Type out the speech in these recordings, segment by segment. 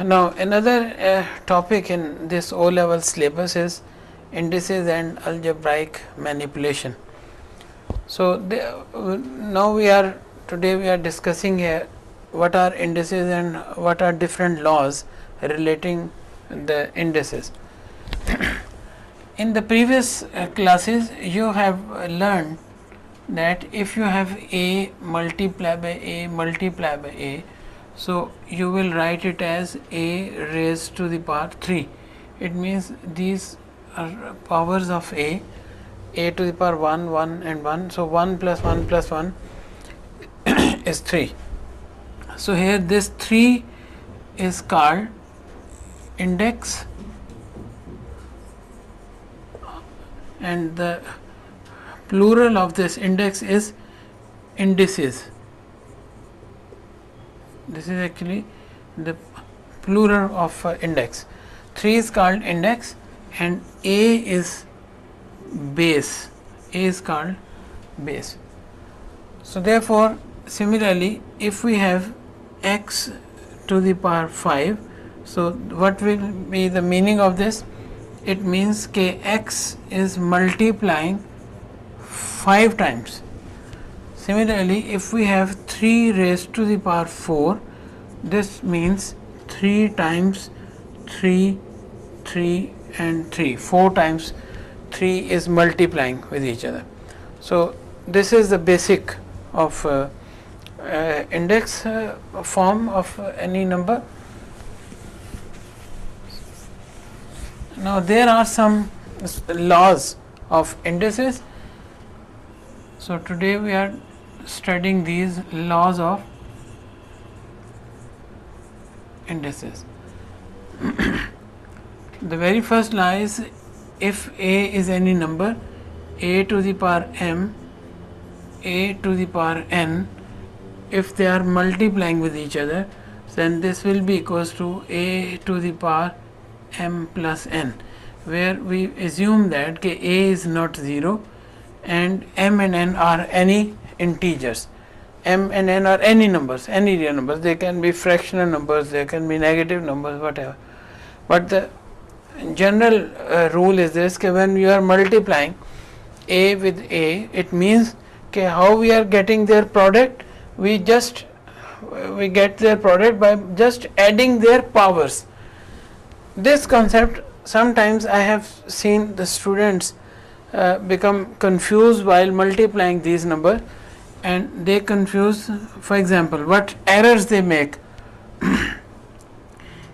Now, another topic in this O level syllabus is indices and algebraic manipulation. So, now today we are discussing here what are indices and what are different laws relating the indices. In the previous classes, you have learned that if you have a multiplied by a multiplied by a, so you will write it as a raised to the power 3. It means these are powers of a to the power 1, 1 and 1. So 1 plus 1 plus 1 is 3. So here this 3 is called index, and the plural of this index is indices. This is actually the plural of index. 3 is called index and a is base. A is called base. So therefore, similarly, if we have x to the power 5, so what will be the meaning of this? It means x is multiplying 5 times. Similarly, if we have 3 raised to the power 4, this means 3 times 3, 3 and 3. 4 times 3 is multiplying with each other. So, this is the basic of index form of any number. Now, there are some laws of indices. So, today we are studying these laws of indices. The very first law is, if a is any number, a to the power m, a to the power n, if they are multiplying with each other, then this will be equals to a to the power m plus n, where we assume that a is not 0 and m and n are any integers. M and n are any numbers, any real numbers. They can be fractional numbers, they can be negative numbers, whatever. But the general rule is this: when we are multiplying a with a, it means how we are getting their product. We get their product by just adding their powers. This concept, sometimes I have seen the students become confused while multiplying these numbers, and they confuse, for example, what errors they make.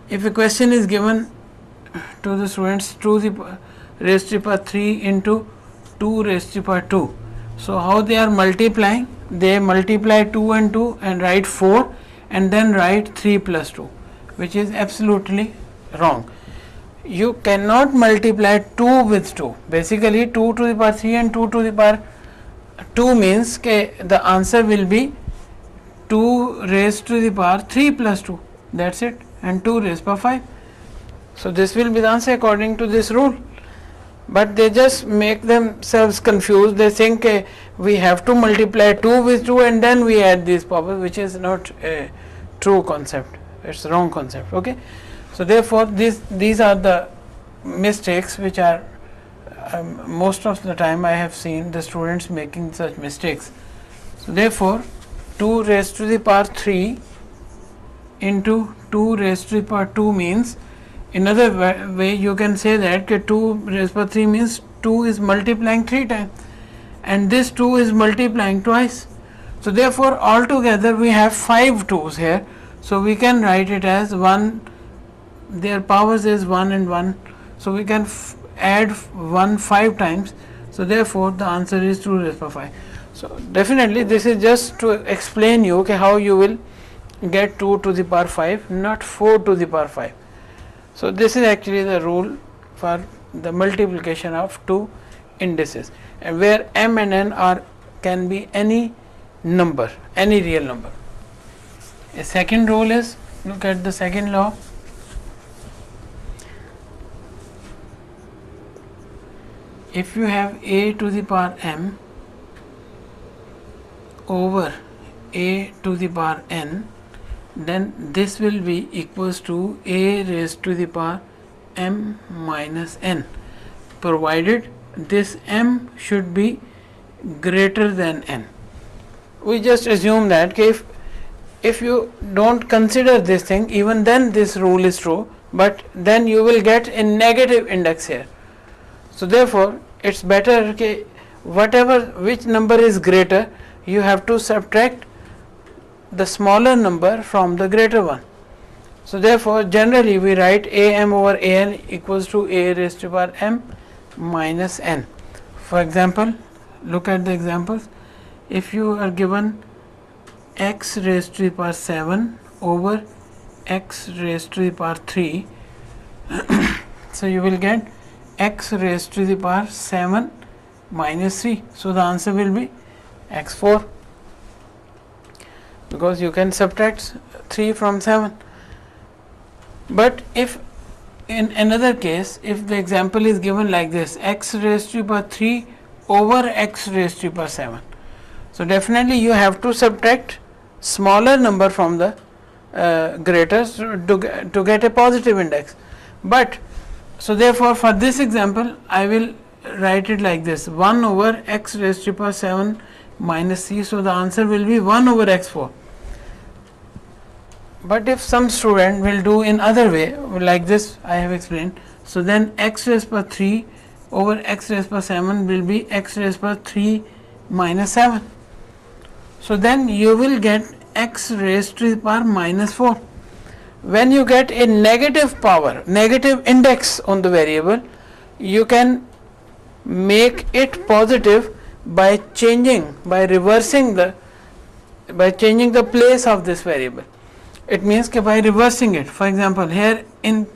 If a question is given to the students, 2 raised to the power 3 into 2 raised to the power 2. So, how they are multiplying? They multiply 2 and 2 and write 4 and then write 3 plus 2, which is absolutely wrong. You cannot multiply 2 with 2. Basically, 2 to the power 3 and 2 to the power 2 means the answer will be 2 raised to the power 3 plus 2. That's it. And 2 raised to the power 5. So, this will be the answer according to this rule. But they just make themselves confused. They think we have to multiply 2 with 2 and then we add these powers, which is not a true concept. It's a wrong concept. Okay. So, therefore, these are the mistakes which are most of the time I have seen the students making such mistakes. So, therefore, 2 raised to the power 3 into 2 raised to the power 2 means, another way you can say that 2 raised to the power 3 means 2 is multiplying 3 times and this 2 is multiplying twice. So, therefore, altogether we have 5 2's here. So, we can write it as 1, their powers is 1 and 1. So, we can add 1 5 times. So, therefore, the answer is 2 raised to the power 5. So, definitely this is just to explain you how you will get 2 to the power 5, not 4 to the power 5. So, this is actually the rule for the multiplication of two indices, and where m and n can be any number, any real number. A second rule is, look at the second law. If you have a to the power m over a to the power n, then this will be equals to a raised to the power m minus n, provided this m should be greater than n. We just assume that if you don't consider this thing, even then this rule is true, but then you will get a negative index here. So therefore it's better which number is greater, you have to subtract the smaller number from the greater one. So therefore generally we write am over an equals to a raised to power m minus n. For example, look at the examples. If you are given x raised to the power 7 over x raised to the power 3, so you will get x raised to the power 7 minus 3. So the answer will be x4, because you can subtract 3 from 7. But if in another case, if the example is given like this, x raised to the power 3 over x raised to the power 7, so definitely you have to subtract smaller number from the greater to get a positive index. But so therefore for this example I will write it like this, 1 over x raised to the power 7 minus c. So the answer will be 1 over x4. But if some student will do in other way, like this I have explained, so then x raised to the power 3 over x raised to the power 7 will be x raised to the power 3 minus 7. So then you will get x raised to the power minus 4. When you get a negative power, negative index on the variable, you can make it positive by changing the place of this variable. It means by reversing it. For example, here in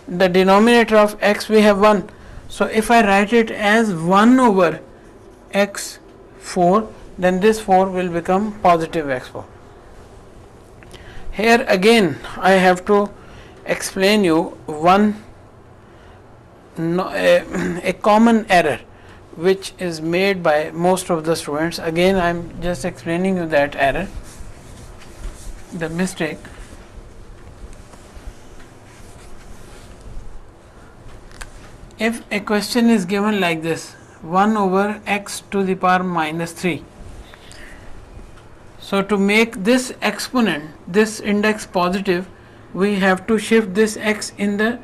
the denominator of x we have 1. So if I write it as 1 over x4, then this 4 will become positive x4. Here again I have to explain you a common error which is made by most of the students. Again I am just explaining you that error, the mistake. If a question is given like this, 1 over x to the power minus 3, so to make this exponent, this index positive, we have to shift this x in the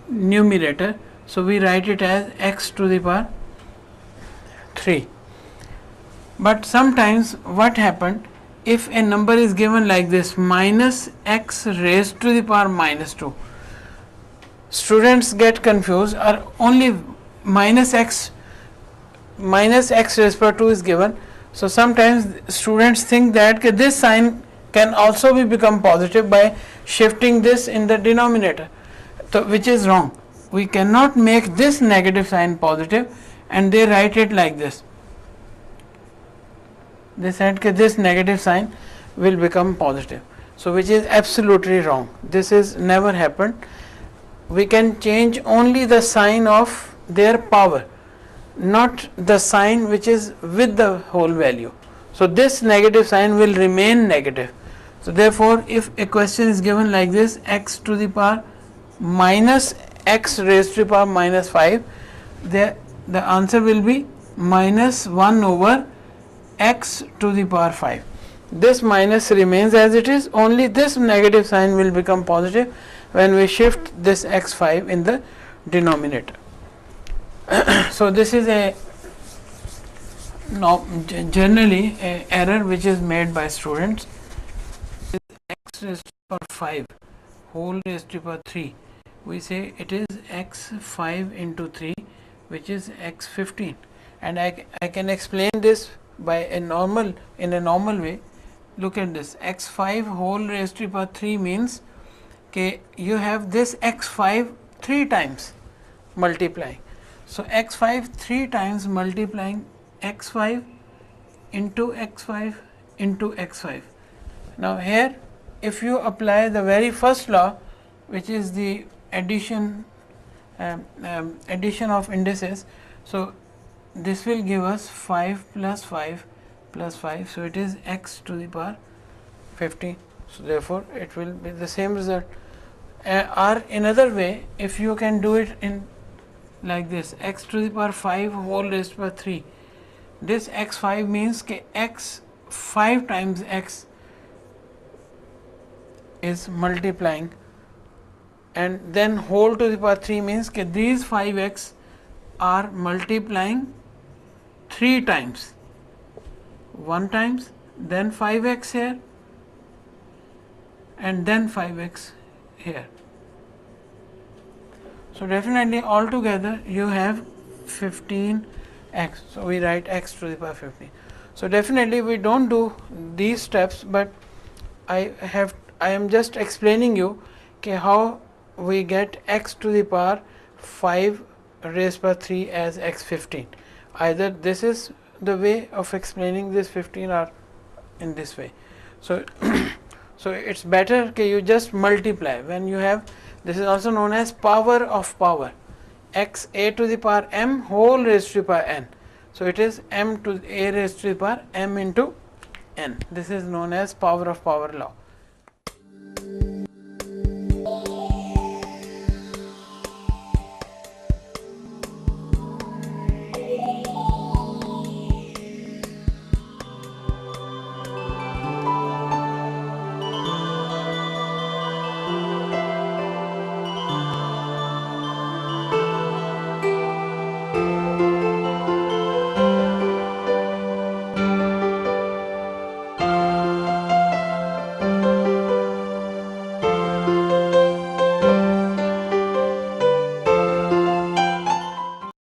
numerator. So we write it as x to the power 3. But sometimes what happened, if a number is given like this, minus x raised to the power minus 2, students get confused, or only minus x raised to the power 2 is given. So sometimes students think that this sign can also become positive by shifting this in the denominator, so which is wrong. We cannot make this negative sign positive, and they write it like this. They said that this negative sign will become positive, so which is absolutely wrong. This is never happened. We can change only the sign of their power, not the sign which is with the whole value. So this negative sign will remain negative. So therefore if a question is given like this, x to the power minus x raised to the power minus 5, the answer will be minus 1 over x to the power 5. This minus remains as it is, only this negative sign will become positive when we shift this x5 in the denominator. So this is generally a error which is made by students. X raised to the power 5 whole raised to the power 3, we say it is x5 into 3, which is x15, and I can explain this by in a normal way. Look at this, x5 whole raised to the power 3 means you have this x5 3 times multiplying. So x5 3 times multiplying x5 into x5 into x5. Now here if you apply the very first law, which is the addition of indices, so this will give us 5 plus 5 plus 5, so it is x to the power 15. So therefore it will be the same result. Or another way, if you can do it in like this, x to the power 5 whole raised to the power 3. This x5 means that x 5 times x is multiplying, and then whole to the power 3 means that these 5x are multiplying 3 times, 1 times, then 5x here, and then 5x here. So definitely altogether you have 15x. So we write x to the power 15. So definitely we don't do these steps, but I am just explaining you how we get x to the power 5 raised by 3 as x15. Either this is the way of explaining this 15 or in this way. So so it's better you just multiply when you have. This is also known as power of power, x a to the power m whole raised to the power n. So it is m to a raised to the power m into n. This is known as power of power law.